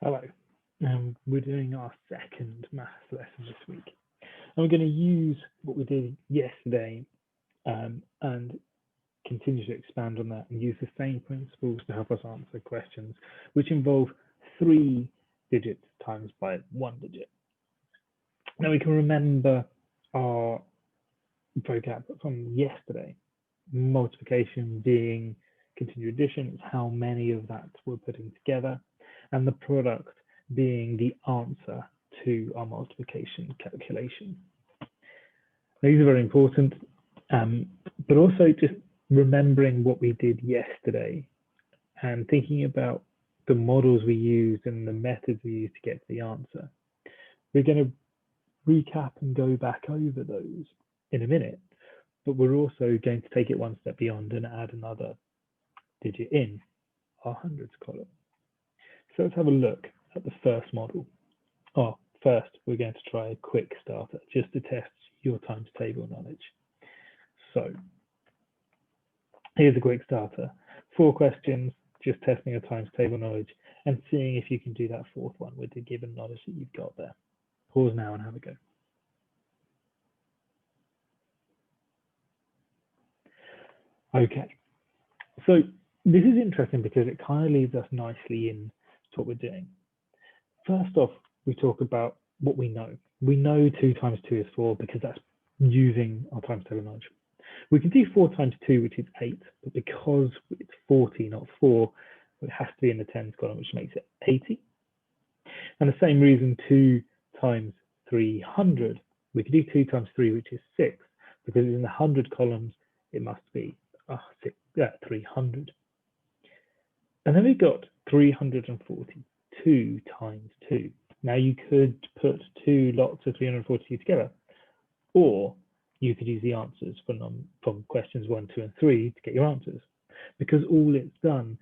Hello. We're doing our second maths lesson this week. And we're going to use what we did yesterday and continue to expand on that and use the same principles to help us answer questions which involve 3 digits times by 1 digit. Now we can remember our vocab from yesterday. Multiplication being continued addition, it's how many of that we're putting together, and the product being the answer to our multiplication calculation. These are very important, but also just remembering what we did yesterday and thinking about the models we used and the methods we used to get to the answer. We're going to recap and go back over those in a minute, but we're also going to take it one step beyond and add another digit in our hundreds column. So let's have a look at the first model. First, we're going to try a quick starter just to test your times table knowledge. So here's a quick starter. 4 questions, just testing your times table knowledge and seeing if you can do that fourth one with the given knowledge that you've got there. Pause now and have a go. Okay, so this is interesting because it kind of leads us nicely into what we're doing. First off, we talk about what we know. We know 2 times 2 is 4 because that's using our times table knowledge. We can do 4 times 2, which is 8, but because it's 40, not 4, it has to be in the tens column, which makes it 80. And the same reason 2 times 300, we can do 2 times 3, which is 6, because in the 100 columns, it must be 300. And then we've got 342 times 2. Now you could put 2 lots of 342 together, or you could use the answers from questions 1, 2, and 3 to get your answers, because all it's done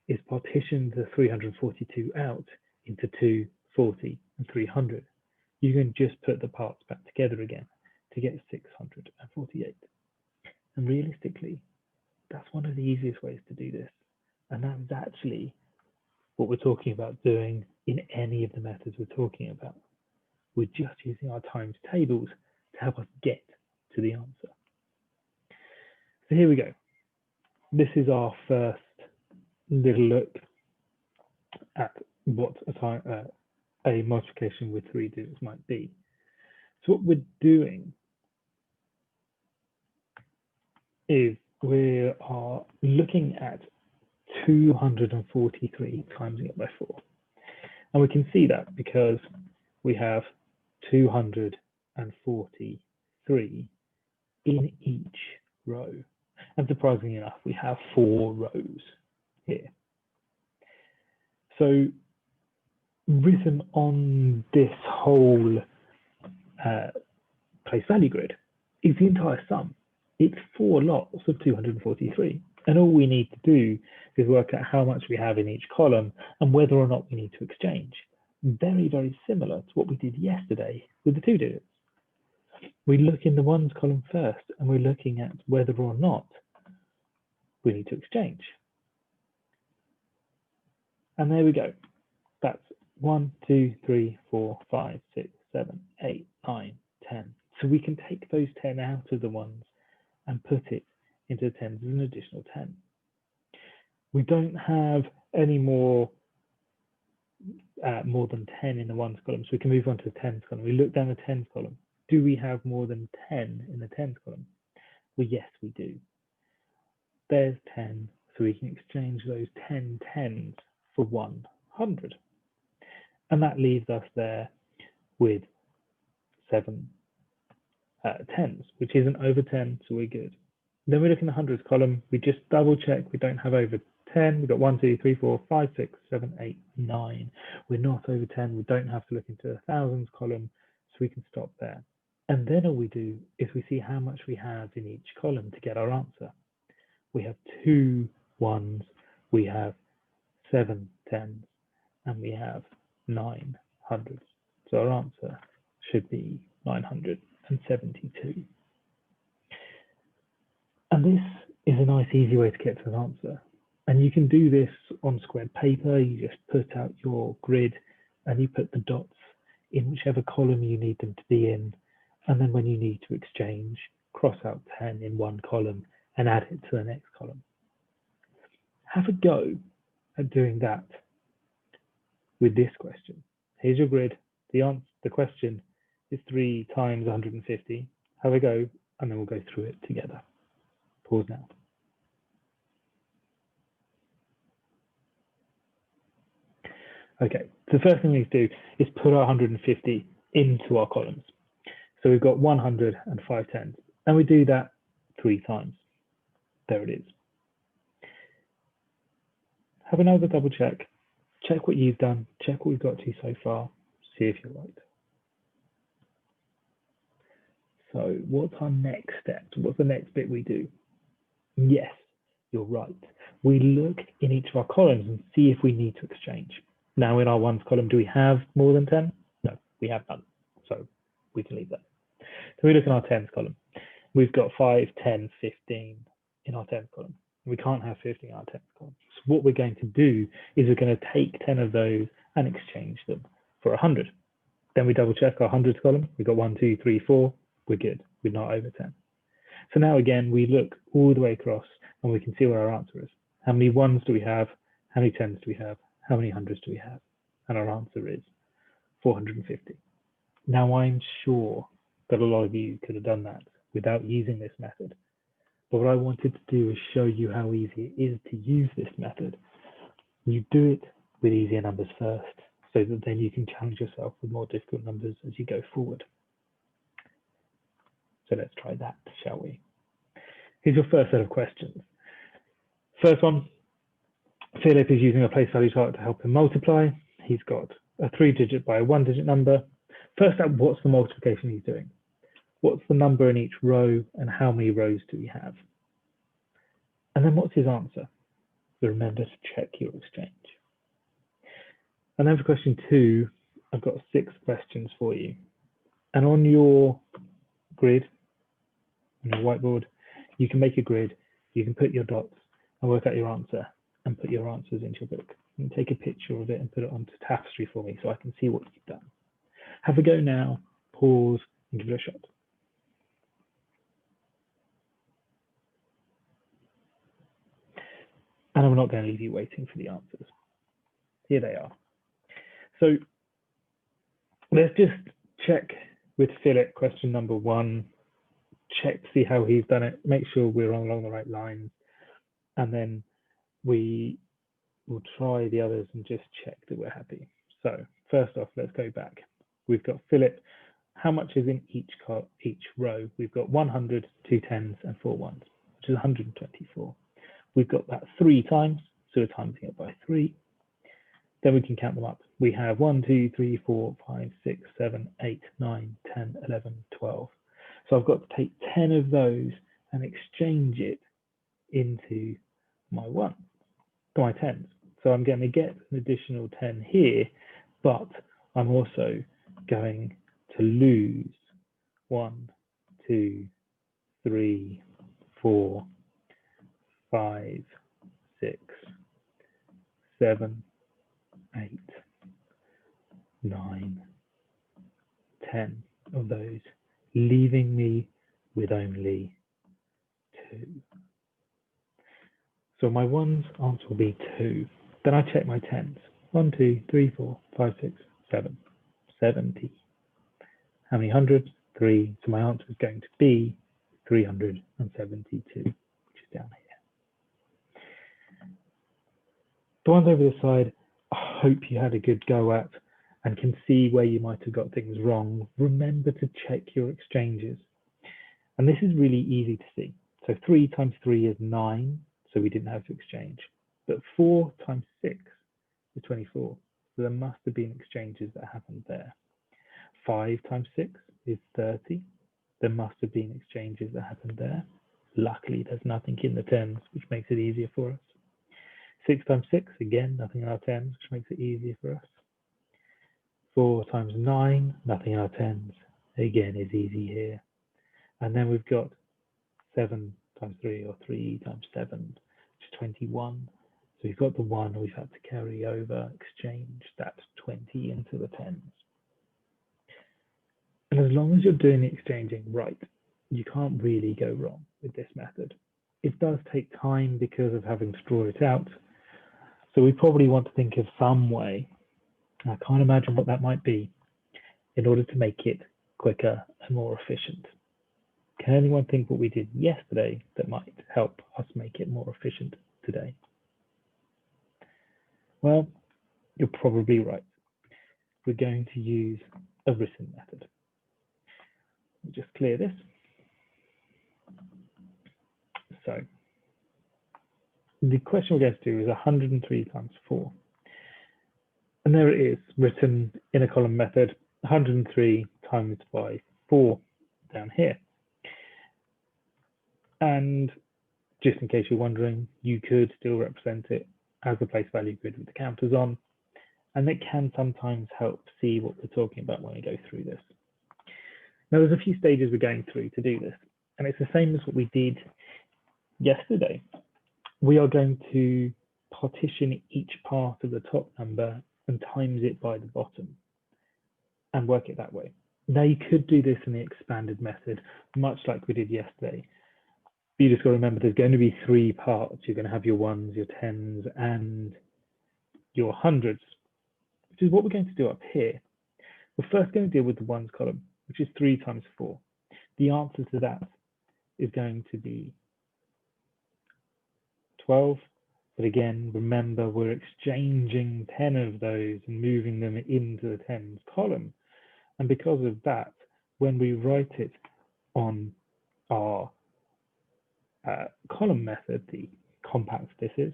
is partitioned the 342 out into 2, 40, and 300. You can just put the parts back together again to get 648. And realistically, that's one of the easiest ways to do this. And that's actually what we're talking about doing in any of the methods we're talking about. We're just using our times tables to help us get to the answer. So here we go. This is our first little look at what a multiplication with 3 digits might be. So what we're doing is we are looking at 243 timesing it by 4. And we can see that because we have 243 in each row. And surprisingly enough, we have 4 rows here. So written on this whole place value grid is the entire sum. It's 4 lots of 243. And all we need to do is work out how much we have in each column and whether or not we need to exchange. Very, very similar to what we did yesterday with the 2 digits. We look in the ones column first and we're looking at whether or not we need to exchange. And there we go. That's 1, 2, 3, 4, 5, 6, 7, 8, 9, 10. So we can take those 10 out of the ones and put it into the tens as an additional 10. We don't have any more than 10 in the ones column, so we can move on to the tens column. We look down the tens column. Do we have more than 10 in the tens column? Well, yes, we do. There's 10, so we can exchange those 10 tens for 100. And that leaves us there with 7 tens, which isn't over 10, so we're good. Then we look in the hundreds column, we just double check we don't have over 10. We've got 1, 2, 3, 4, 5, 6, 7, 8, 9. We're not over 10. We don't have to look into the thousands column, so we can stop there. And then all we do is we see how much we have in each column to get our answer. We have 2 ones, we have 7 tens, and we have 9 hundreds. So our answer should be 972. And this is a nice, easy way to get to an answer. And you can do this on squared paper. You just put out your grid and you put the dots in whichever column you need them to be in. And then when you need to exchange, cross out 10 in one column and add it to the next column. Have a go at doing that with this question. Here's your grid. The question is 3 times 150. Have a go, and then we'll go through it together. Pause now. Okay, so the first thing we need to do is put our 150 into our columns. So we've got 100 and 5 tens, and we do that 3 times. There it is. Have another double check. Check what you've done. Check what we've got to so far. See if you're right. So what's our next step? What's the next bit we do? Yes, you're right. We look in each of our columns and see if we need to exchange. Now in our ones column, do we have more than 10? No, we have none. So we can leave that. So we look in our tens column. We've got 5, 10, 15 in our tens column. We can't have 50 in our tens column. So what we're going to do is we're going to take 10 of those and exchange them for 100. Then we double check our hundreds column. We've got 1, 2, 3, 4. We're good. We're not over 10. So now again, we look all the way across and we can see where our answer is. How many ones do we have? How many tens do we have? How many hundreds do we have? And our answer is 450. Now I'm sure that a lot of you could have done that without using this method. But what I wanted to do is show you how easy it is to use this method. You do it with easier numbers first, so that then you can challenge yourself with more difficult numbers as you go forward. So let's try that, shall we? Here's your first set of questions. First one, Philip is using a place value chart to help him multiply. He's got a 3-digit by a 1-digit number. First up, what's the multiplication he's doing? What's the number in each row and how many rows do we have? And then what's his answer? So remember to check your exchange. And then for question 2, I've got 6 questions for you. And on your grid, on your whiteboard, you can make a grid, you can put your dots and work out your answer and put your answers into your book. You can take a picture of it and put it onto tapestry for me so I can see what you've done. Have a go now, pause and give it a shot. And I'm not going to leave you waiting for the answers. Here they are. So let's just check with Philip question number 1, check to see how he's done it, make sure we're along the right lines, and then we will try the others and just check that we're happy. So first off, let's go back. We've got Philip. How much is in each row? We've got 100, 2 tens, and 4 ones, which is 124. We've got that 3 times, so we're timesing it by 3. Then we can count them up. We have 1, 2, 3, 4, 5, 6, 7, 8, 9, 10, 11, 12. So I've got to take 10 of those and exchange it into my 10s. So I'm going to get an additional 10 here, but I'm also going to lose 1, 2, 3, 4, 5, 6, 7, 8, 9, 10 of those, leaving me with only 2. So my ones answer will be 2. Then I check my tens. 1, 2, 3, 4, 5, 6, 7, 70. How many hundreds? 3. So my answer is going to be 372, which is down here. The ones over this side, I hope you had a good go at and can see where you might have got things wrong. Remember to check your exchanges. And this is really easy to see. So 3 times 3 is 9, so we didn't have to exchange. But 4 times 6 is 24. So there must have been exchanges that happened there. 5 times 6 is 30. There must have been exchanges that happened there. Luckily, there's nothing in the tens, which makes it easier for us. 6 times 6, again, nothing in our tens, which makes it easier for us. 4 times 9, nothing in our tens, again is easy here. And then we've got 7 times 3, or 3 times 7, which is 21. So we've got the 1, we've had to carry over, exchange that 20 into the tens. And as long as you're doing the exchanging right, you can't really go wrong with this method. It does take time because of having to draw it out. So we probably want to think of some way, I can't imagine what that might be, in order to make it quicker and more efficient. Can anyone think what we did yesterday that might help us make it more efficient today? Well, you're probably right. We're going to use a written method. We'll just clear this. So the question we're going to do is 103 times 4. And there it is, written in a column method, 103 times by 4 down here. And just in case you're wondering, you could still represent it as a place value grid with the counters on. And it can sometimes help see what we're talking about when we go through this. Now, there's a few stages we're going through to do this, and it's the same as what we did yesterday. We are going to partition each part of the top number and times it by the bottom and work it that way. Now, you could do this in the expanded method, much like we did yesterday. But you just got to remember there's going to be 3 parts. You're going to have your 1s, your 10s, and your 100s, which is what we're going to do up here. We're first going to deal with the 1s column, which is 3 times 4. The answer to that is going to be 12. But again, remember, we're exchanging 10 of those and moving them into the 10s column. And because of that, when we write it on our column method, the compact this is,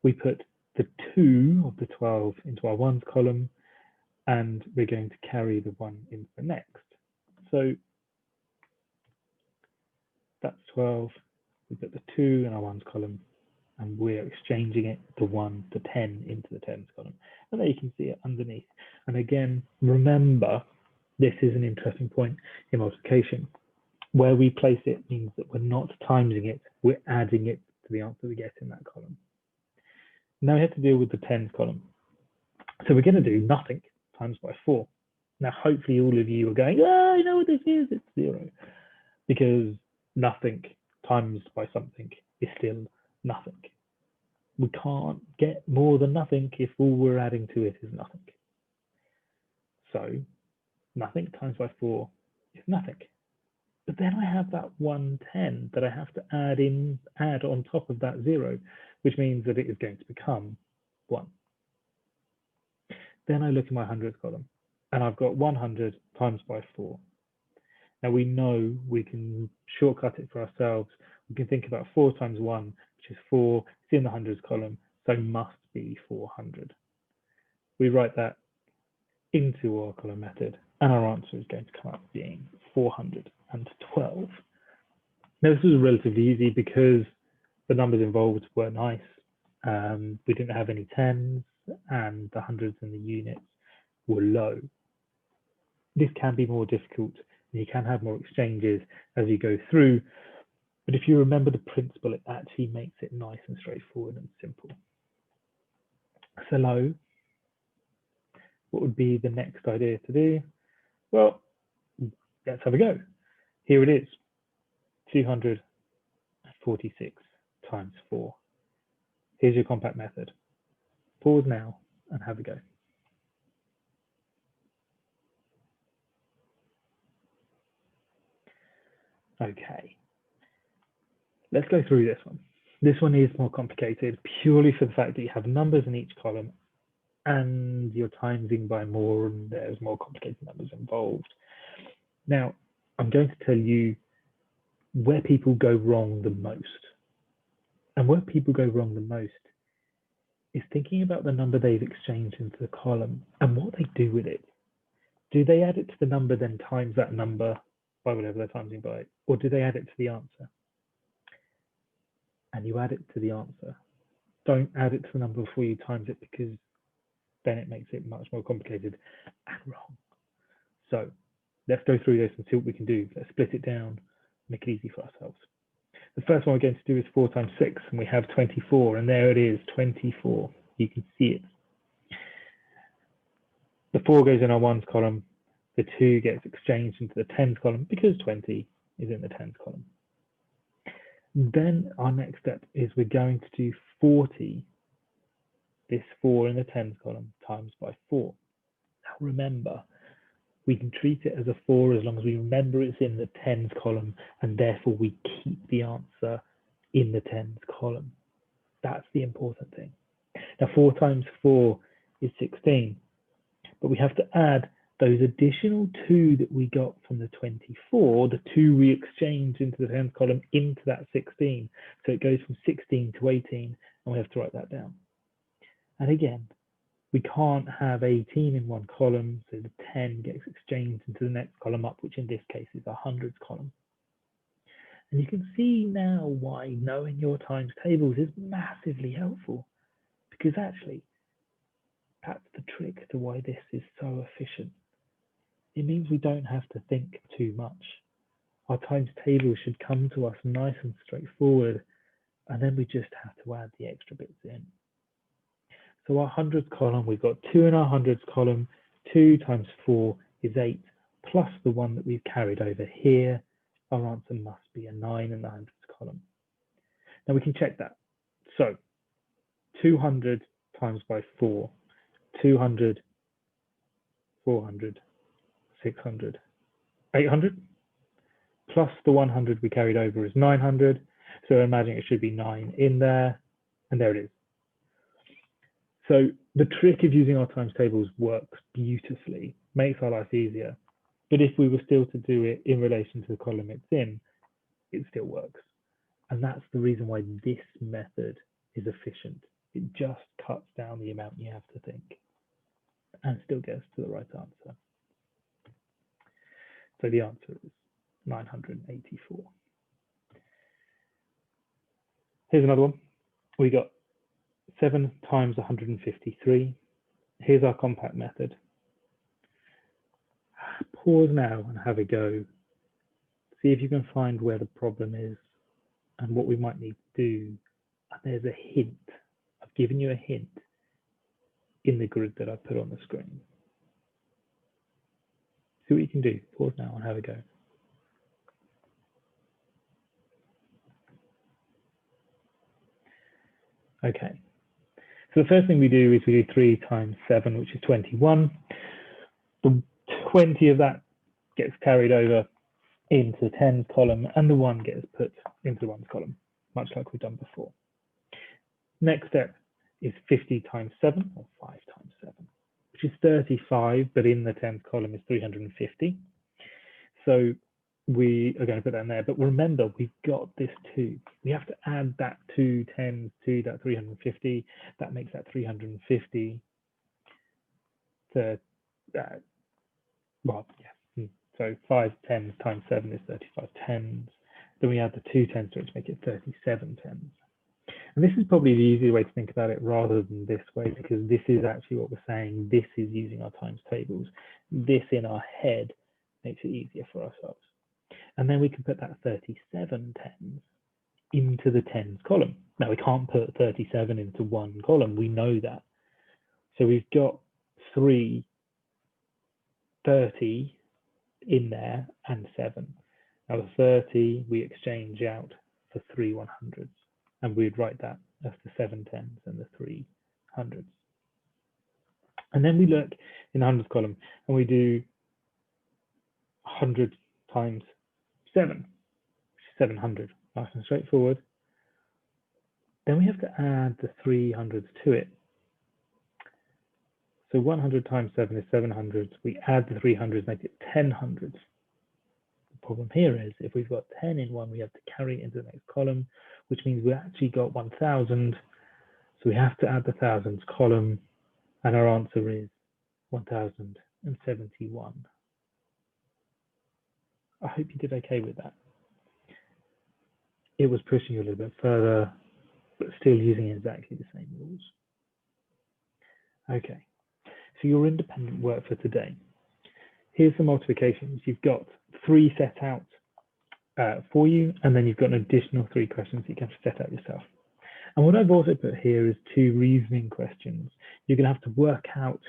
we put the 2 of the 12 into our 1s column, and we're going to carry the 1 into the next. So that's 12. We put the 2 in our 1s column, and we're exchanging it, the 1, the 10 into the 10s column. And there you can see it underneath. And again, remember, this is an interesting point in multiplication. Where we place it means that we're not timesing it, we're adding it to the answer we get in that column. Now we have to deal with the 10s column. So we're going to do nothing times by 4. Now, hopefully all of you are going, oh, I know what this is, it's 0. Because nothing times by something is still nothing. We can't get more than nothing if all we're adding to it is nothing. So nothing times by 4 is nothing. But then I have that 110 that I have to add on top of that 0, which means that it is going to become 1. Then I look in my hundreds column, and I've got 100 times by 4. Now we know we can shortcut it for ourselves. We can think about 4 times 1, which is 4. It's in the hundreds column, so must be 400. We write that into our column method, and our answer is going to come up being 412. Now this was relatively easy because the numbers involved were nice. We didn't have any 10s, and the hundreds and the units were low. This can be more difficult, and you can have more exchanges as you go through. But if you remember the principle, it actually makes it nice and straightforward and simple. So low, what would be the next idea to do? Well, let's have a go. Here it is, 246 times 4. Here's your compact method. Pause now and have a go. Okay, let's go through this one. This one is more complicated purely for the fact that you have numbers in each column and you're timesing by more and there's more complicated numbers involved. Now, I'm going to tell you where people go wrong the most. And where people go wrong the most is thinking about the number they've exchanged into the column and what they do with it. Do they add it to the number, then times that number by whatever they're timesing by, or do they add it to the answer? And you add it to the answer. Don't add it to the number before you times it, because then it makes it much more complicated and wrong. So let's go through this and see what we can do. Let's split it down, make it easy for ourselves. The first one we're going to do is 4 times 6, and we have 24, and there it is, 24. You can see it. The 4 goes in our ones column, the 2 gets exchanged into the tens column because 20 is in the tens column. Then our next step is we're going to do 40, this 4 in the tens column, times by 4. Now remember, we can treat it as a 4 as long as we remember it's in the tens column, and therefore we keep the answer in the tens column. That's the important thing. Now 4 times 4 is 16, but we have to add those additional 2 that we got from the 24, the 2 we exchanged into the tens column, into that 16. So it goes from 16 to 18, and we have to write that down. And again, we can't have 18 in one column, so the 10 gets exchanged into the next column up, which in this case is our hundreds column. And you can see now why knowing your times tables is massively helpful, because actually that's the trick to why this is so efficient. It means we don't have to think too much. Our times table should come to us nice and straightforward, and then we just have to add the extra bits in. So our hundreds column, we've got 2 in our hundreds column, 2 times 4 is 8, plus the 1 that we've carried over here. Our answer must be a 9 in the hundreds column. Now we can check that. So 200 times by 4, 200, 400, 600, 800, plus the 100 we carried over is 900. So imagine it should be 9 in there, and there it is. So the trick of using our times tables works beautifully, makes our life easier. But if we were still to do it in relation to the column it's in, it still works. And that's the reason why this method is efficient. It just cuts down the amount you have to think and still gets to the right answer. So the answer is 984. Here's another one. We got 7 times 153. Here's our compact method. Pause now and have a go. See if you can find where the problem is and what we might need to do. And there's a hint. I've given you a hint in the grid that I put on the screen. See what you can do. Pause now and have a go. Okay. So the first thing we do is we do 3 times 7, which is 21. The 20 of that gets carried over into the tens column, and the 1 gets put into the ones column, much like we've done before. Next step is 50 times 7, or 5 times 7, which is 35, but in the tens column is 350. So we are going to put that in there, but remember, we've got this 2. We have to add that 2 tens to that 350. That makes that 350 to, well, yeah. So 5 tens times 7 is 35 tens. Then we add the 2 tens to it to make it 37 tens. And this is probably the easier way to think about it rather than this way, because this is actually what we're saying. This is using our times tables. This in our head makes it easier for ourselves. And then we can put that 37 tens into the tens column. Now we can't put 37 into one column. We know that. So we've got 3 30 in there and 7. Now the 30 we exchange out for 3 100s, and we'd write that as the 7 tens and the 3 100s. And then we look in the hundreds column and we do 100 times 7, which is 700. Nice and straightforward. Then we have to add the 300s to it. So 100 times 7 is 700. We add the 300s, make it 1000s. The problem here is if we've got 10 in one, we have to carry it into the next column, which means we actually got 1000. So we have to add the thousands column, and our answer is 1071. I hope you did okay with that. It was pushing you a little bit further, but still using exactly the same rules. Okay, so your independent work for today. Here's some multiplications. You've got 3 set out for you, and then you've got an additional 3 questions that you can set out yourself. And what I've also put here is 2 reasoning questions. You're going to have to work out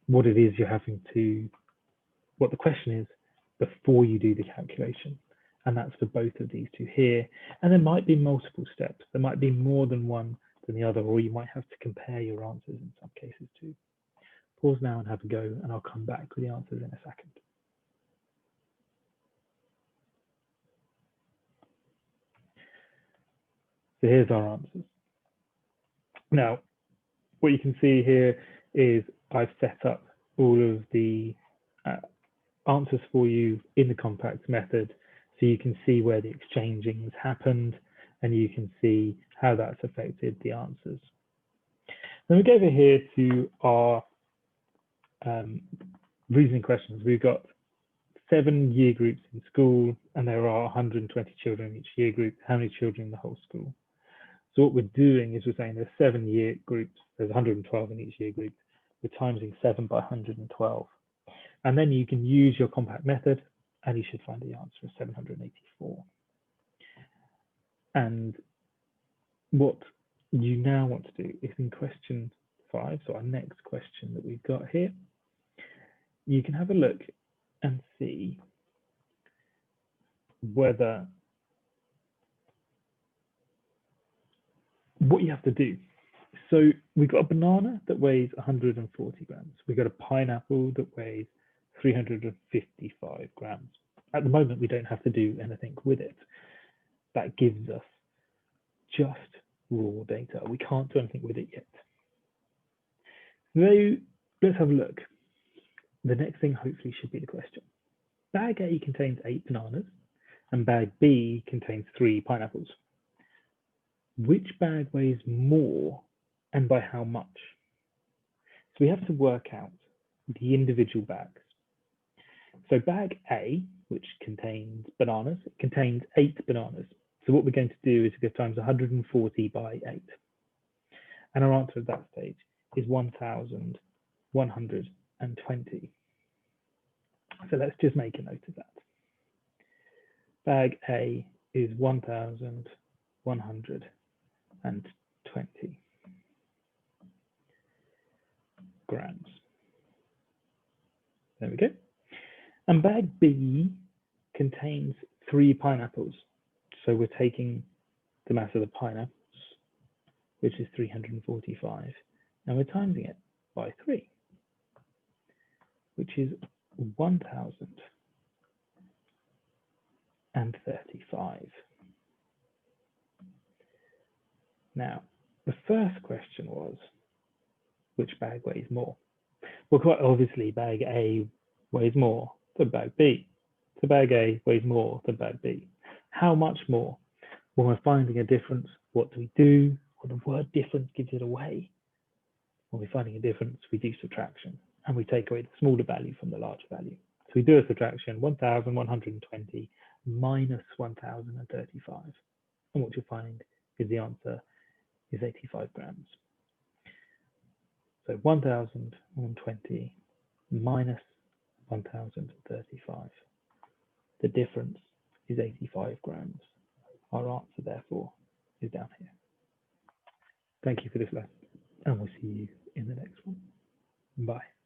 what it is you're having to, what the question is before you do the calculation. And that's for both of these 2 here. And there might be multiple steps. There might be more than one than the other, or you might have to compare your answers in some cases too. Pause now and have a go, and I'll come back with the answers in a second. So here's our answers. Now, what you can see here is I've set up all of the answers for you in the compact method, so you can see where the exchanging has happened, and you can see how that's affected the answers. Then we go over here to our reasoning questions. We've got 7 year groups in school, and there are 120 children in each year group. How many children in the whole school? So what we're doing is we're saying there's 7 year groups, there's 112 in each year group. We're timesing 7 by 112. And then you can use your compact method, and you should find the answer of 784. And what you now want to do is in question 5, so our next question that we've got here, you can have a look and see whether what you have to do. So we've got a banana that weighs 140 grams. We've got a pineapple that weighs 355 grams. At the moment, we don't have to do anything with it. That gives us just raw data. We can't do anything with it yet. So let's have a look. The next thing hopefully should be the question. Bag A contains 8 bananas and bag B contains 3 pineapples. Which bag weighs more and by how much? So we have to work out the individual bags. So bag A, which contains bananas, contains 8 bananas. So what we're going to do is go times 140 by 8. And our answer at that stage is 1,120. So let's just make a note of that. Bag A is 1,120 grams. There we go. And bag B contains 3 pineapples. So we're taking the mass of the pineapples, which is 345, and we're timesing it by 3, which is 1,035. Now, the first question was, which bag weighs more? Well, quite obviously, bag A weighs more than bag B. So bag A weighs more than bag B. How much more? When we're finding a difference, what do we do? Well, the word difference gives it away. When we're finding a difference, we do subtraction, and we take away the smaller value from the larger value. So we do a subtraction, 1,120 minus 1,035. And what you'll find is the answer is 85 grams. So 1,120 minus 1,035. The difference is 85 grams. Our answer, therefore, is down here. Thank you for this lesson, and we'll see you in the next one. Bye.